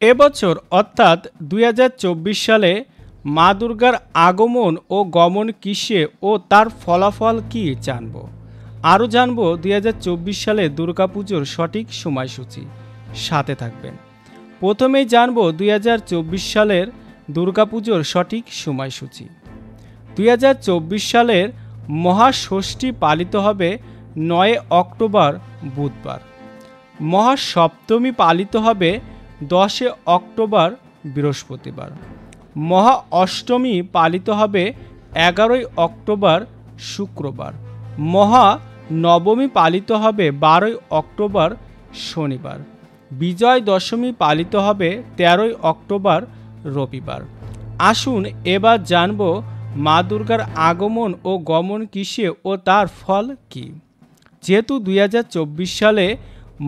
এবছর অর্থাৎ 2024 সালে মা দুর্গার আগমন ও গমন কিসে ও তার ফলাফল কি জানব। আরও জানব 2024 সালে দুর্গাপুজোর সঠিক সময়সূচি। সাথে থাকবেন। প্রথমেই জানব 2024 সালের দুর্গাপুজোর সঠিক সময়সূচি। 2024 সালের মহাষষ্ঠী পালিত হবে 9 অক্টোবর বুধবার। মহাসপ্তমী পালিত হবে 10 অক্টোবর বৃহস্পতিবার। মহা অষ্টমী পালিত হবে 11 অক্টোবর শুক্রবার। মহা নবমী পালিত হবে 12 অক্টোবর শনিবার। বিজয় দশমী পালিত হবে 13 অক্টোবর রবিবার। আসুন এবার জানব মা দুর্গার আগমন ও গমন কিসে ও তার ফল কি। যেহেতু 2024 সালে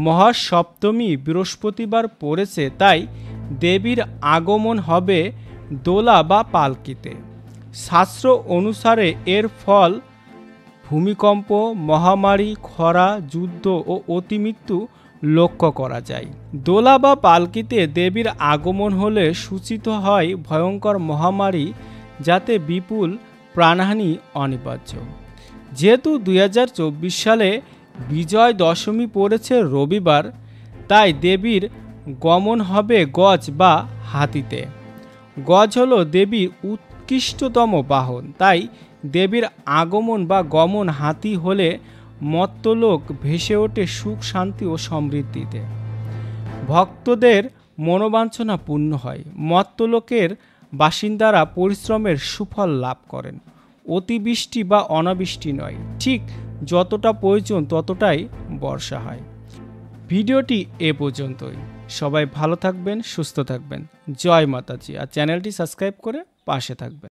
মহাসপ্তমী বৃহস্পতিবার পড়েছে, তাই দেবীর আগমন হবে দোলা বা পালকিতে। শাস্ত্র অনুসারে এর ফল ভূমিকম্প, মহামারী, খরা, যুদ্ধ ও অতিমৃত্যু লক্ষ্য করা যায়। দোলা বা পালকিতে দেবীর আগমন হলে সূচিত হয় ভয়ঙ্কর মহামারী, যাতে বিপুল প্রাণহানি অনিবার্য। যেহেতু 2024 সালে বিজয় দশমী পড়েছে রবিবার, তাই দেবীর গমন হবে গজ বা হাতিতে। গজ হলো দেবীর উৎকৃষ্টতম বাহন, তাই দেবীর আগমন বা গমন হাতি হলে মর্ত্যলোক ভেসে ওঠে সুখ, শান্তি ও সমৃদ্ধিতে। ভক্তদের মনোবাঞ্ছনা পূর্ণ হয়। মর্ত্যলোকের বাসিন্দারা পরিশ্রমের সুফল লাভ করেন। অতিবৃষ্টি বা অনাবৃষ্টি নয়, ঠিক যতটা প্রয়োজন ততটাই বর্ষা হয়। ভিডিওটি এ পর্যন্তই। সবাই ভালো থাকবেন, সুস্থ থাকবেন। জয় মাতাজি। আর চ্যানেলটি সাবস্ক্রাইব করে পাশে থাকবেন।